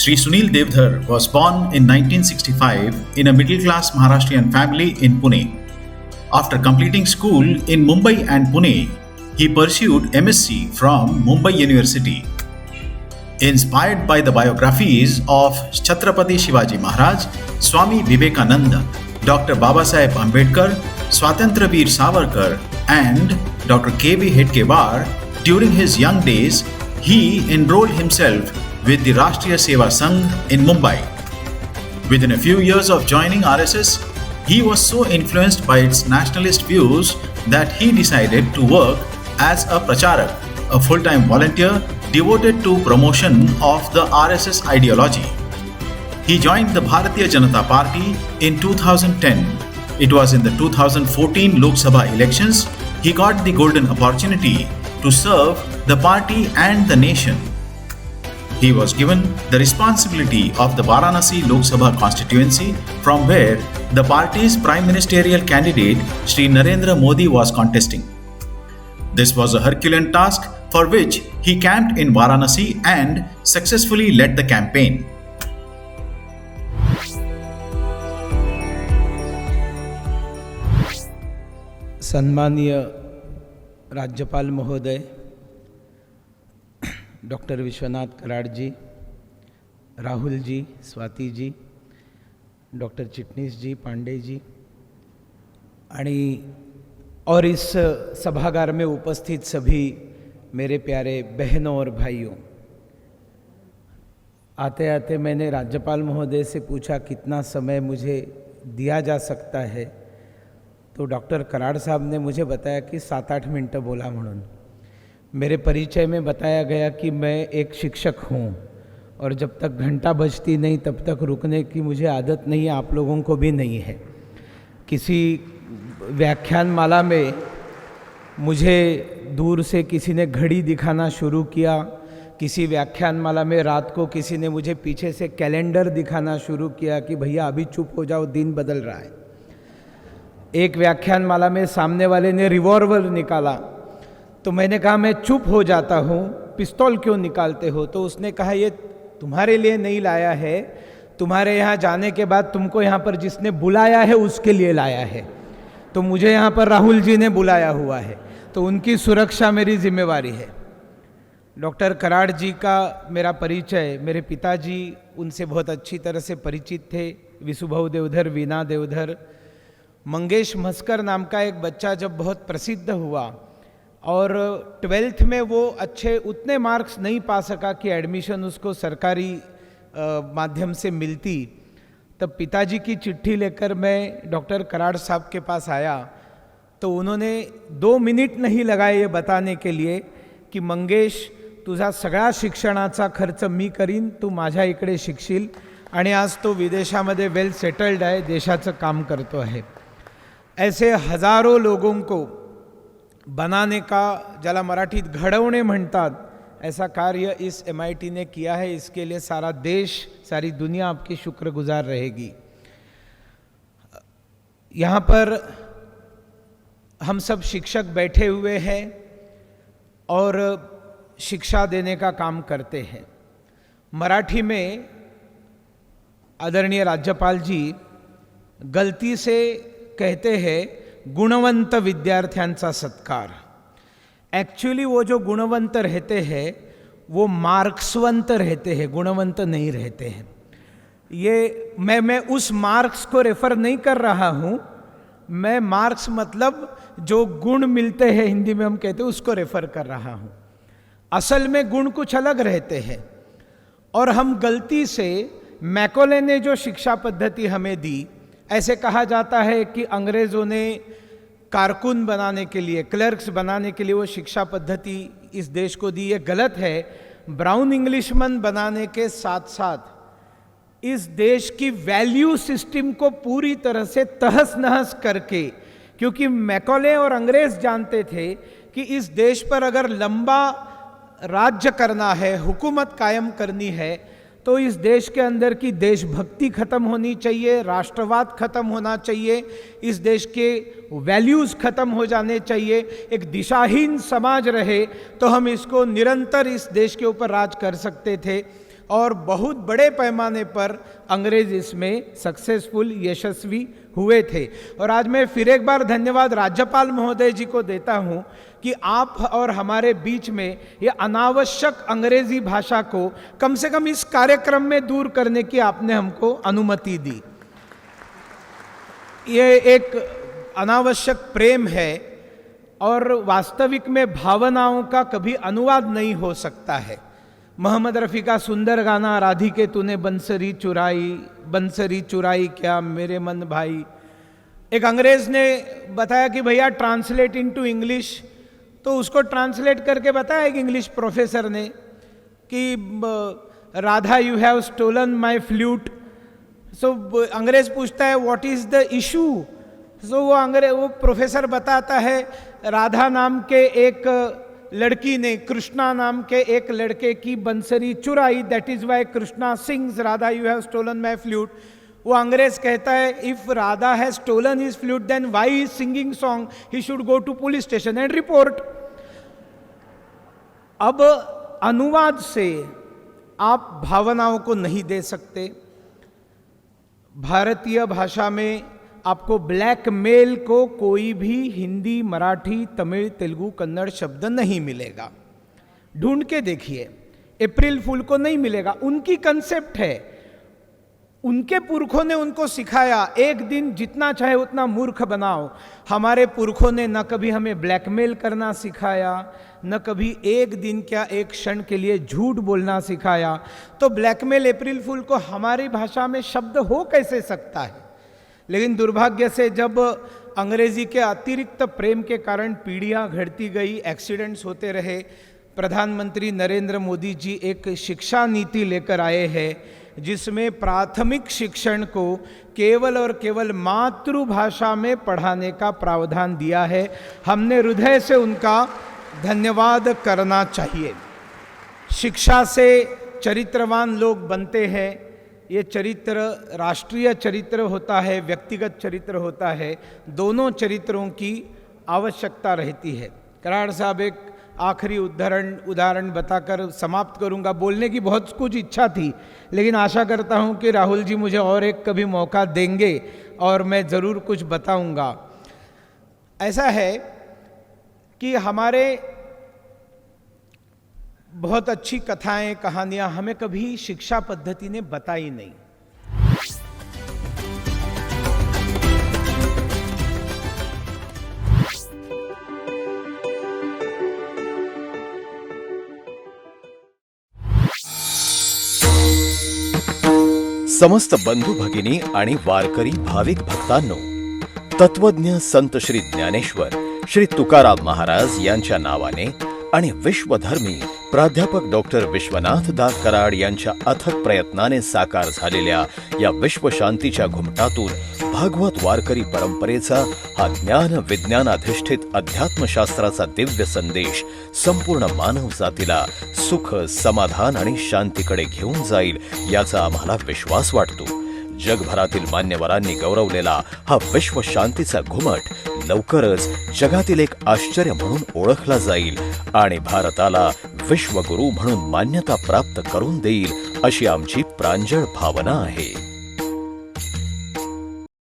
Sri Sunil Devdhar was born in 1965 in a middle-class Maharashtrian family in Pune. After completing school in Mumbai and Pune, he pursued MSc from Mumbai University. Inspired by the biographies of Chhatrapati Shivaji Maharaj, Swami Vivekananda, Dr. Babasaheb Ambedkar, Swatantra Veer Savarkar, and Dr. K.V. Hedgewar, during his young days, he enrolled himself with the Rashtriya Seva Sangh in Mumbai. Within a few years of joining RSS, he was so influenced by its nationalist views that he decided to work as a pracharak, a full-time volunteer devoted to promotion of the RSS ideology. He joined the Bharatiya Janata Party in 2010. It was in the 2014 Lok Sabha elections he got the golden opportunity to serve the party and the nation. He was given the responsibility of the Varanasi Lok Sabha constituency, from where the party's prime ministerial candidate Shri Narendra Modi was contesting. This was a Herculean task for which he camped in Varanasi and successfully led the campaign. सम्मानीय राज्यपाल महोदय doctor Vishwanath Karad जी, Rahul ji, Swati ji, doctor Chitnis जी, पांडे जी और इस सभागार में उपस्थित सभी मेरे प्यारे बहनों और भाइयों, आते आते मैंने राज्यपाल महोदय से पूछा कितना समय मुझे दिया जा सकता है, तो डॉक्टर कराड़ साहब ने मुझे बताया कि 7-8 मिनट बोला म्हणून। मेरे परिचय में बताया गया कि मैं एक शिक्षक हूँ और जब तक घंटा बजती नहीं तब तक रुकने की मुझे आदत नहीं है, आप लोगों को भी नहीं है। किसी व्याख्यानमाला में मुझे दूर से किसी ने घड़ी दिखाना शुरू किया, किसी व्याख्यानमाला में रात को किसी ने मुझे पीछे से कैलेंडर दिखाना शुरू किया कि भैया अभी चुप हो जाओ, दिन बदल रहा है। एक व्याख्यानमाला में सामने वाले ने रिवॉल्वर निकाला तो मैंने कहा मैं चुप हो जाता हूँ, पिस्तौल क्यों निकालते हो? तो उसने कहा ये तुम्हारे लिए नहीं लाया है, तुम्हारे यहाँ जाने के बाद तुमको यहाँ पर जिसने बुलाया है उसके लिए लाया है। तो मुझे यहाँ पर राहुल जी ने बुलाया हुआ है, तो उनकी सुरक्षा मेरी जिम्मेवारी है। डॉक्टर कराड़ जी का मेरा परिचय, मेरे पिताजी उनसे बहुत अच्छी तरह से परिचित थे, विशुभाऊ देवधर, वीना देवधर। मंगेश मस्कर नाम का एक बच्चा जब बहुत प्रसिद्ध हुआ और 12th में वो अच्छे उतने मार्क्स नहीं पा सका कि एडमिशन उसको सरकारी माध्यम से मिलती, तब पिताजी की चिट्ठी लेकर मैं डॉक्टर कराड़ साहब के पास आया तो उन्होंने 2 मिनिट नहीं लगाए ये बताने के लिए की मंगेश तुझा सगळा शिक्षणाचा खर्च मी करीन, तू माझ्या इकडे शिकशील आणि आज तो विदेशामध्ये वेल सेटल्ड आहे, देशाचं काम करतो आहे। ऐसे हजारों लोगों को बनाने का, ज्याला मराठीत घडवणे म्हणतात, ऐसा कार्य इस MIT ने किया है। इसके लिए सारा देश, सारी दुनिया आपकी शुक्रगुजार रहेगी। यहाँ पर हम सब शिक्षक बैठे हुए हैं और शिक्षा देने का काम करते हैं। मराठी में आदरणीय राज्यपाल जी गलती से कहते हैं गुणवंत विद्यार्थ्यांचा सत्कार। एक्चुअली वो जो गुणवंत रहते हैं वो मार्क्सवंत रहते हैं, गुणवंत नहीं रहते हैं। ये मैं उस मार्क्स को रेफर नहीं कर रहा हूँ, मैं मार्क्स मतलब जो गुण मिलते हैं, हिंदी में हम कहते हैं, उसको रेफर कर रहा हूँ। असल में गुण कुछ अलग रहते हैं और हम गलती से मैकॉले ने जो शिक्षा पद्धति हमें दी, ऐसे कहा जाता है कि अंग्रेज़ों ने कारकुन बनाने के लिए, क्लर्क्स बनाने के लिए वो शिक्षा पद्धति इस देश को दी। ये गलत है। ब्राउन इंग्लिशमैन बनाने के साथ साथ इस देश की वैल्यू सिस्टम को पूरी तरह से तहस नहस करके, क्योंकि मैकॉले और अंग्रेज जानते थे कि इस देश पर अगर लंबा राज्य करना है, हुकूमत कायम करनी है, तो इस देश के अंदर की देशभक्ति खत्म होनी चाहिए, राष्ट्रवाद खत्म होना चाहिए, इस देश के वैल्यूज़ खत्म हो जाने चाहिए। एक दिशाहीन समाज रहे तो हम इसको निरंतर इस देश के ऊपर राज कर सकते थे। और बहुत बड़े पैमाने पर अंग्रेज इसमें सक्सेसफुल, यशस्वी हुए थे। और आज मैं फिर एक बार धन्यवाद राज्यपाल महोदय जी को देता हूं कि आप और हमारे बीच में ये अनावश्यक अंग्रेजी भाषा को कम से कम इस कार्यक्रम में दूर करने की आपने हमको अनुमति दी। ये एक अनावश्यक प्रेम है और वास्तविक में भावनाओं का कभी अनुवाद नहीं हो सकता है। मोहम्मद रफ़ी का सुंदर गाना राधिके तूने बंसरी चुराई क्या मेरे मन भाई, एक अंग्रेज ने बताया कि भैया ट्रांसलेट इनटू इंग्लिश, तो उसको ट्रांसलेट करके बताया एक इंग्लिश प्रोफेसर ने कि Radha you have stolen my flute. So अंग्रेज पूछता है what is the issue. So वो प्रोफेसर बताता है राधा नाम के एक लड़की ने कृष्णा नाम के एक लड़के की बंसरी चुराई, that is why Krishna sings Radha you have stolen my flute. वो अंग्रेज कहता है if Radha has stolen his flute then why he is singing song, he should go to police station and report. अब अनुवाद से आप भावनाओं को नहीं दे सकते। भारतीय भाषा में आपको ब्लैकमेल को कोई भी हिंदी, मराठी, तमिल, तेलुगु, कन्नड़ शब्द नहीं मिलेगा। ढूंढ के देखिए, अप्रैल फूल को नहीं मिलेगा। उनकी कंसेप्ट है, उनके पुरखों ने उनको सिखाया एक दिन जितना चाहे उतना मूर्ख बनाओ। हमारे पुरखों ने न कभी हमें ब्लैकमेल करना सिखाया, न कभी एक दिन क्या एक क्षण के लिए झूठ बोलना सिखाया। तो ब्लैकमेल, अप्रैल फूल को हमारी भाषा में शब्द हो कैसे सकता है। लेकिन दुर्भाग्य से जब अंग्रेजी के अतिरिक्त प्रेम के कारण पीढ़ियां घटती गई, एक्सीडेंट्स होते रहे, प्रधानमंत्री नरेंद्र मोदी जी एक शिक्षा नीति लेकर आए हैं जिसमें प्राथमिक शिक्षण को केवल और केवल मातृभाषा में पढ़ाने का प्रावधान दिया है। हमने हृदय से उनका धन्यवाद करना चाहिए। शिक्षा से चरित्रवान लोग बनते हैं। ये चरित्र राष्ट्रीय चरित्र होता है, व्यक्तिगत चरित्र होता है, दोनों चरित्रों की आवश्यकता रहती है। कराड़ साहब एक आखिरी उदाहरण बताकर समाप्त करूंगा। बोलने की बहुत कुछ इच्छा थी, लेकिन आशा करता हूं कि राहुल जी मुझे और एक कभी मौका देंगे और मैं ज़रूर कुछ बताऊंगा। ऐसा है कि हमारे बहुत अच्छी कथाएं, कहानियां हमें कभी शिक्षा पद्धति ने बताई नहीं। समस्त बंधू भगिनी आणि वारकरी भाविक भक्तांनो, तत्वज्ञ संत श्री ज्ञानेश्वर श्री तुकाराम महाराज यांच्या नावाने आणि विश्वधर्मी प्राध्यापक डॉक्टर विश्वनाथदास कराड यांच्या अथक प्रयत्नाने साकार झालेल्या या विश्वशांतीच्या घुमटातून भागवत वारकरी परंपरेचा हा ज्ञान विज्ञानाधिष्ठित अध्यात्मशास्त्राचा दिव्य संदेश संपूर्ण मानव जातीला सुख, समाधान आणि शांतीकडे घेऊन जाईल याचा आम्हाला विश्वास वाटतो। जगभरातील मान्यवरांनी गौरवलेला हा विश्व शांतीचा घुमट लवकरच जगातील एक आश्चर्य म्हणून ओळखला जाईल आणि भारताला विश्वगुरू म्हणून मान्यता प्राप्त करून देईल अशी आमची प्रांजळ भावना आहे।